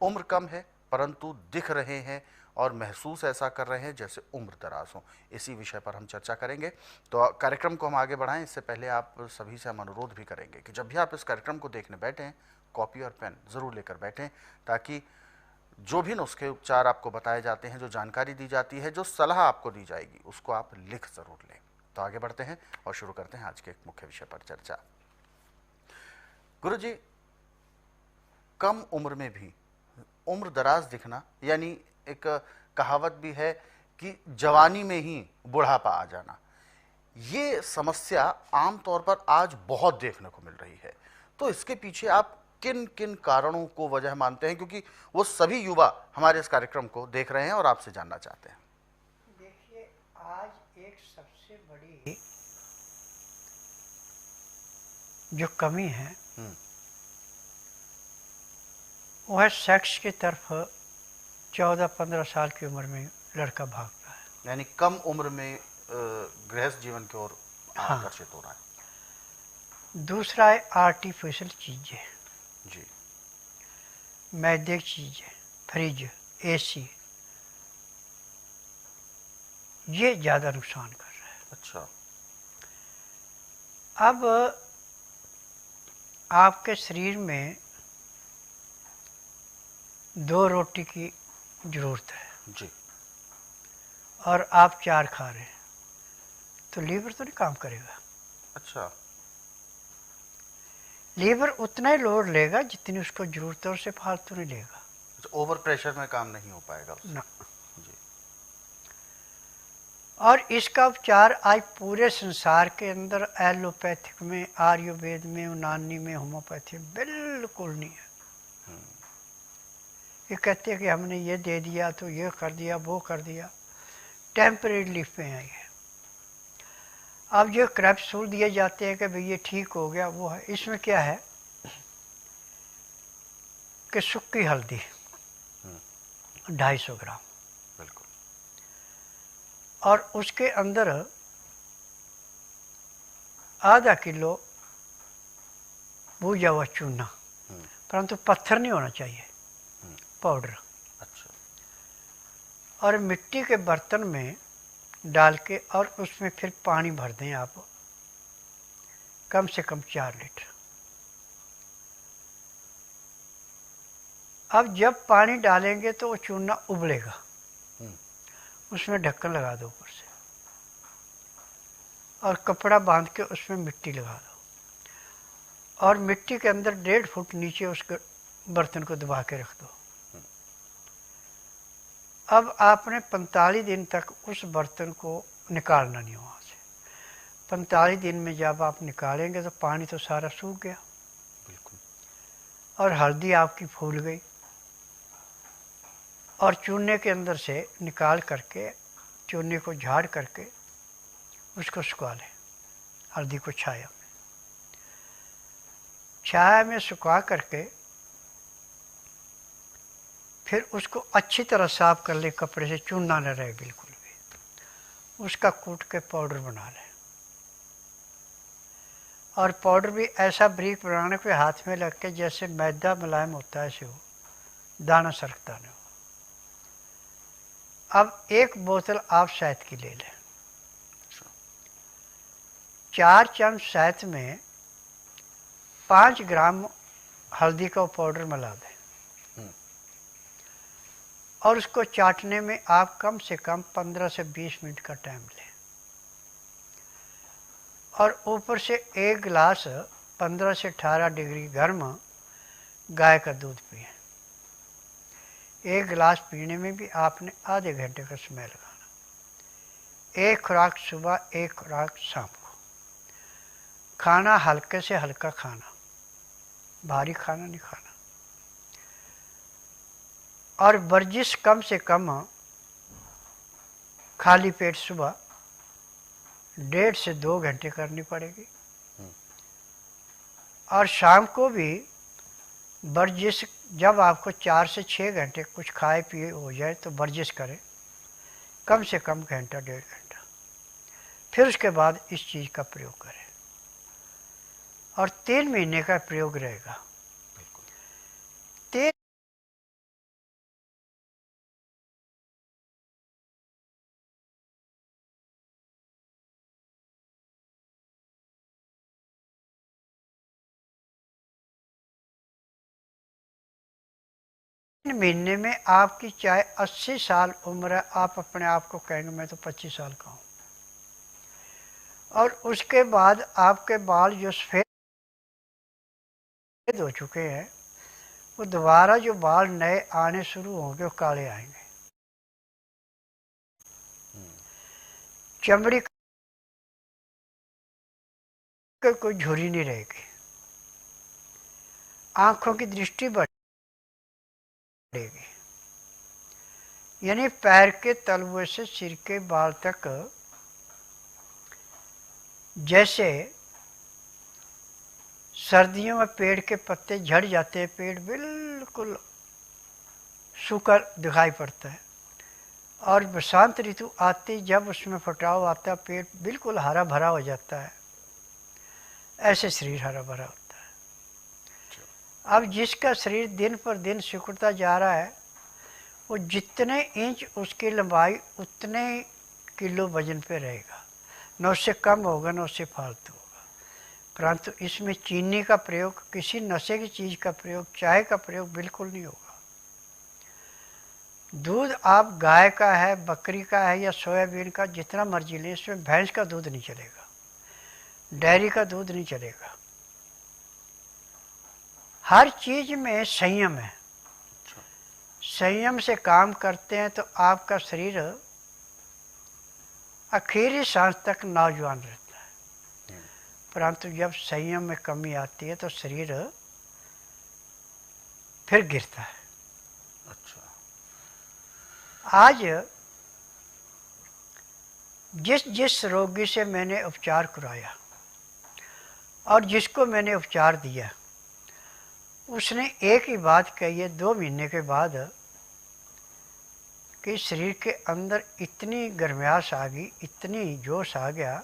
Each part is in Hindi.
उम्र कम है परंतु दिख रहे हैं और महसूस ऐसा कर रहे हैं जैसे उम्र दराज हो। इसी विषय पर हम चर्चा करेंगे। तो कार्यक्रम को हम आगे बढ़ाएं इससे पहले आप सभी से हम अनुरोध भी करेंगे कि जब भी आप इस कार्यक्रम को देखने बैठें, कॉपी और पेन ज़रूर लेकर बैठें, ताकि जो भी नुस्खे उपचार आपको बताए जाते हैं, जो जानकारी दी जाती है, जो सलाह आपको दी जाएगी, उसको आप लिख ज़रूर लें। तो आगे बढ़ते हैं और शुरू करते हैं आज के एक मुख्य विषय पर चर्चा। गुरुजी, कम उम्र में भी उम्र दराज दिखना, यानी एक कहावत भी है कि जवानी में ही बुढ़ापा आ जाना, ये समस्या आमतौर पर आज बहुत देखने को मिल रही है। तो इसके पीछे आप किन किन कारणों को वजह मानते हैं, क्योंकि वो सभी युवा हमारे इस कार्यक्रम को देख रहे हैं और आपसे जानना चाहते हैं। देखिए, आज एक सबसे बड़ी जो कमी है वो है सेक्स की तरफ 14-15 साल की उम्र में लड़का भागता है, यानी कम उम्र में गृहस्थ जीवन की ओर आकर्षित हो रहा है। दूसरा है आर्टिफिशियल चीज़ें जी। मैदे की चीज़ें, फ्रिज, एसी, ये ज़्यादा नुकसान कर रहा है। अच्छा। अब आपके शरीर में 2 रोटी की ज़रूरत है जी। और आप 4 खा रहे हैं, तो लीवर तो नहीं काम करेगा। अच्छा। लीवर उतना ही लोड लेगा जितनी उसको जरूरत है, उससे फालतू नहीं लेगा। ओवर प्रेशर में काम नहीं हो पाएगा उससे। ना। जी। और इसका उपचार आज पूरे संसार के अंदर एलोपैथिक में, आयुर्वेद में, यूनानी में, होम्योपैथी में बिल्कुल नहीं है। ये कहते हैं कि हमने ये दे दिया तो ये कर दिया, वो कर दिया, टेम्परेरी रिलीफ पे है ये। अब जो कैप्सूल दिए जाते हैं कि भाई ये ठीक हो गया, वो है। इसमें क्या है कि सूखी हल्दी 250 ग्राम, बिल्कुल, और उसके अंदर आधा किलो भुजा हुआ चूना, परंतु पत्थर नहीं होना चाहिए, पाउडर। अच्छा। और मिट्टी के बर्तन में डाल के और उसमें फिर पानी भर दें आप, कम से कम 4 लीटर। अब जब पानी डालेंगे तो वो चूना उबलेगा, उसमें ढक्कन लगा दो ऊपर से और कपड़ा बांध के उसमें मिट्टी लगा दो और मिट्टी के अंदर 1.5 फुट नीचे उसके बर्तन को दबा के रख दो। अब आपने 45 दिन तक उस बर्तन को निकालना नहीं वहाँ से। 45 दिन में जब आप निकालेंगे तो पानी तो सारा सूख गया, बिल्कुल, और हल्दी आपकी फूल गई, और चूने के अंदर से निकाल करके चूने को झाड़ करके उसको सुखा लें। हल्दी को छाया में सुखा करके फिर उसको अच्छी तरह साफ कर ले कपड़े से, चूना न रहे बिल्कुल भी। उसका कूट के पाउडर बना लें, और पाउडर भी ऐसा बारीक बनाने के हाथ में लग के जैसे मैदा मुलायम होता है ऐसे हो, दाना सरकता नहीं हो। अब 1 बोतल आप शहद की ले लें, 4 चम्मच शहद में 5 ग्राम हल्दी का पाउडर मिला दें, और उसको चाटने में आप कम से कम 15 से 20 मिनट का टाइम लें, और ऊपर से 1 गिलास 15 से 18 डिग्री गर्म गाय का दूध पिए। 1 गिलास पीने में भी आपने आधे घंटे का समय लगाना। 1 खुराक सुबह, 1 खुराक शाम को। खाना हल्के से हल्का खाना, भारी खाना नहीं खाना, और वर्जिश कम से कम खाली पेट सुबह 1.5 से 2 घंटे करनी पड़ेगी, और शाम को भी वर्जिश जब आपको 4 से 6 घंटे कुछ खाए पिए हो जाए तो वर्जिश करें, कम से कम घंटा 1.5 घंटा। फिर उसके बाद इस चीज़ का प्रयोग करें, और 3 महीने का प्रयोग रहेगा। महीने में आपकी चाहे 80 साल उम्र है, आप अपने आप को कहेंगे मैं तो 25 साल का हूँ। और उसके बाद आपके बाल जो सफ़ेद हो चुके हैं, वो दोबारा जो बाल नए आने शुरू होंगे वो काले आएंगे। चमड़ी की कोई झुर्री नहीं रहेगी, आंखों की दृष्टि बढ़ेगी। यानी पैर के तलवे से सिर के बाल तक जैसे सर्दियों में पेड़ के पत्ते झड़ जाते हैं, पेड़ बिल्कुल सूखा दिखाई पड़ता है, और बसंत ऋतु आती जब उसमें फटाव आता है, पेड़ बिल्कुल हरा भरा हो जाता है, ऐसे शरीर हरा भरा होता है। अब जिसका शरीर दिन पर दिन सिकुड़ता जा रहा है, वो जितने इंच उसकी लंबाई उतने किलो वजन पे रहेगा, न उससे कम होगा न उससे फालतू होगा। परंतु इसमें चीनी का प्रयोग, किसी नशे की चीज़ का प्रयोग, चाय का प्रयोग बिल्कुल नहीं होगा। दूध आप गाय का है, बकरी का है या सोयाबीन का, जितना मर्जी लें, इसमें भैंस का दूध नहीं चलेगा, डेयरी का दूध नहीं चलेगा। हर चीज़ में संयम है। संयम से काम करते हैं तो आपका शरीर आखिरी सांस तक नौजवान रहता है। परंतु जब संयम में कमी आती है तो शरीर फिर गिरता है। अच्छा। आज जिस जिस रोगी से मैंने उपचार कराया और जिसको मैंने उपचार दिया, उसने एक ही बात कही है 2 महीने के बाद कि शरीर के अंदर इतनी गर्माहट आ गई, इतनी जोश आ गया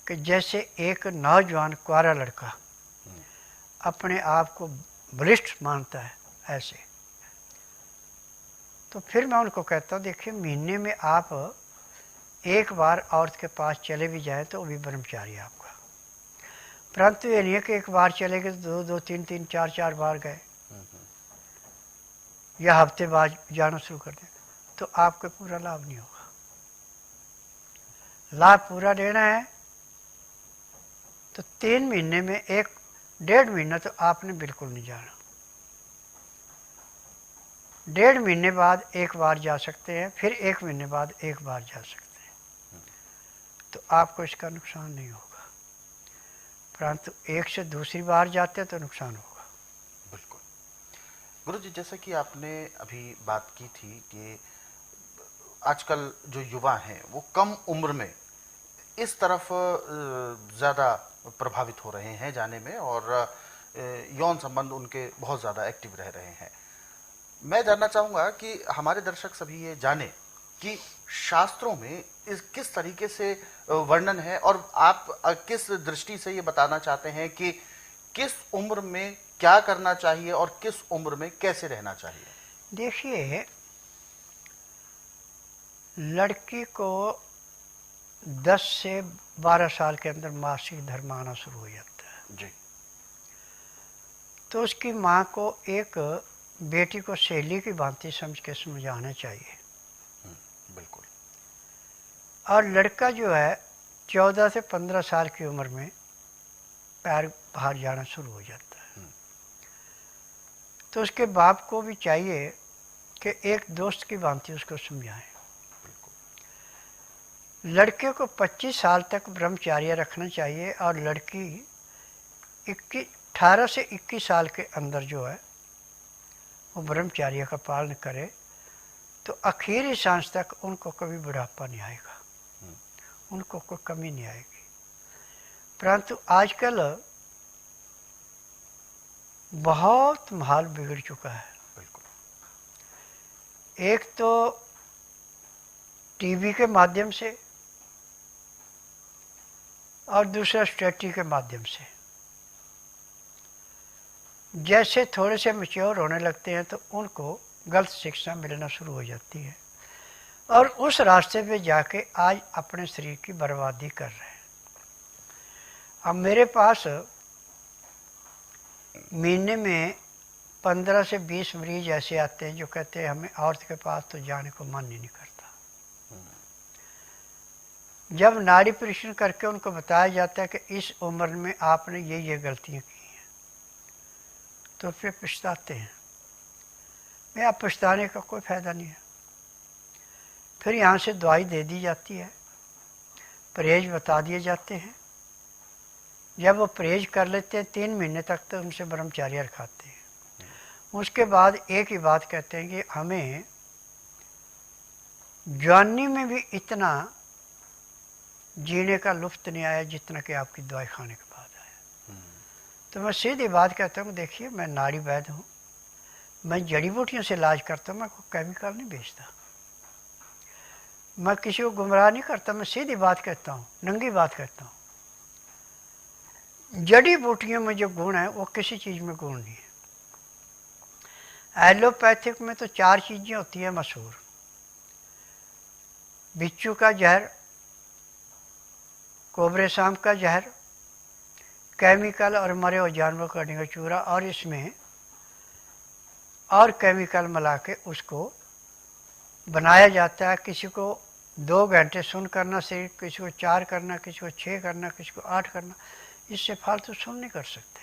कि जैसे एक नौजवान कुंवारा लड़का अपने आप को बलिष्ठ मानता है, ऐसे। तो फिर मैं उनको कहता हूँ, देखिए महीने में आप एक बार औरत के पास चले भी जाए तो वो भी ब्रह्मचारी है आपका। परंतु ये नहीं है कि एक बार चले गए तो 2-2, 3-3, 4-4 बार गए या हफ्ते बाद जाना शुरू कर दें, तो आपको पूरा लाभ नहीं होगा। लाभ पूरा लेना है तो 3 महीने में 1-1.5 महीना तो आपने बिल्कुल नहीं जाना। 1.5 महीने बाद एक बार जा सकते हैं, फिर 1 महीने बाद एक बार जा सकते हैं, तो आपको इसका नुकसान नहीं होगा। परंतु एक से दूसरी बार जाते हैं तो नुकसान होगा। बिल्कुल। गुरु जी, जैसे कि आपने अभी बात की थी कि आजकल जो युवा हैं वो कम उम्र में इस तरफ ज़्यादा प्रभावित हो रहे हैं जाने में, और यौन संबंध उनके बहुत ज़्यादा एक्टिव रह रहे हैं। मैं जानना चाहूँगा कि हमारे दर्शक सभी ये जाने कि शास्त्रों में इस किस तरीके से वर्णन है, और आप किस दृष्टि से ये बताना चाहते हैं कि किस उम्र में क्या करना चाहिए और किस उम्र में कैसे रहना चाहिए। देखिए, लड़की को 10 से 12 साल के अंदर मासिक धर्म आना शुरू हो जाता है जी। तो उसकी माँ को एक बेटी को सहेली की भांति समझ के समझाना चाहिए। बिल्कुल। और लड़का जो है 14 से 15 साल की उम्र में पैर बाहर जाना शुरू हो जाता है, तो उसके बाप को भी चाहिए कि एक दोस्त की भांति उसको समझाएं। लड़के को 25 साल तक ब्रह्मचार्य रखना चाहिए, और लड़की 18 से 21 साल के अंदर जो है वो ब्रह्मचार्य का पालन करे, तो आखिरी सांस तक उनको कभी बुढ़ापा नहीं आएगा, उनको कोई कमी नहीं आएगी। परंतु आजकल बहुत माहौल बिगड़ चुका है। एक तो टीवी के माध्यम से और दूसरा स्टडी के माध्यम से। जैसे थोड़े से मैच्योर होने लगते हैं तो उनको गलत शिक्षा मिलना शुरू हो जाती है, और उस रास्ते पे जाके आज अपने शरीर की बर्बादी कर रहे हैं। अब मेरे पास महीने में 15 से 20 मरीज ऐसे आते हैं जो कहते हैं हमें औरत के पास तो जाने को मन ही नहीं करता। जब नाड़ी परीक्षण करके उनको बताया जाता है कि इस उम्र में आपने ये गलतियां की हैं, तो फिर पछताते हैं। मैं अब पछताने का कोई फ़ायदा नहीं है। फिर यहाँ से दवाई दे दी जाती है, परहेज बता दिए जाते हैं। जब वो परहेज कर लेते हैं 3 महीने तक तो उनसे ब्रह्मचार्य रखाते हैं। उसके बाद एक ही बात कहते हैं कि हमें जवानी में भी इतना जीने का लुफ्त नहीं आया जितना कि आपकी दवाई खाने के बाद आया। तो मैं सीधी बात कहता हूँ, देखिए मैं नाड़ी वैद्य हूँ, मैं जड़ी बूटियों से इलाज करता हूँ, मैं कोई केमिकल नहीं बेचता, मैं किसी को गुमराह नहीं करता। मैं सीधी बात कहता हूँ, नंगी बात कहता हूँ। जड़ी बूटियों में जो गुण है वो किसी चीज़ में गुण नहीं है। एलोपैथिक में तो 4 चीज़ें होती हैं मशहूर: बिच्छू का जहर, कोबरे सांप का जहर, केमिकल और मरे हुए जानवर का हड्डी का चूरा, और इसमें और केमिकल मिला के उसको बनाया जाता है। किसी को 2 घंटे सुन करना से, किसी को 4 करना, किसी को 6 करना, किसी को 8 करना। इससे फालतू सुन नहीं कर सकते,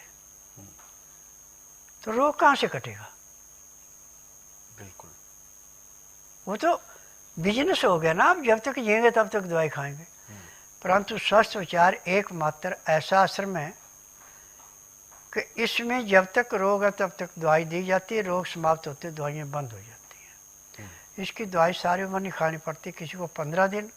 तो रोग कहाँ से कटेगा? बिल्कुल, वो तो बिजनेस हो गया ना। आप जब तक जिएंगे तब तक दवाई खाएंगे। परंतु स्वस्थ विचार एकमात्र ऐसा आश्रम है कि इसमें जब तक रोग है तब तक दवाई दी जाती है, रोग समाप्त होते दवाइयाँ बंद हो जाती हैं। इसकी दवाई सारी उम्र नहीं खानी पड़ती। किसी को 15 दिन,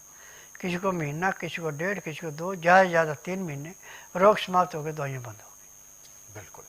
किसी को महीना, किसी को 1.5, किसी को 2, ज़्यादा से ज़्यादा 3 महीने। रोग समाप्त हो गए, दवाइयाँ बंद हो गई। बिल्कुल।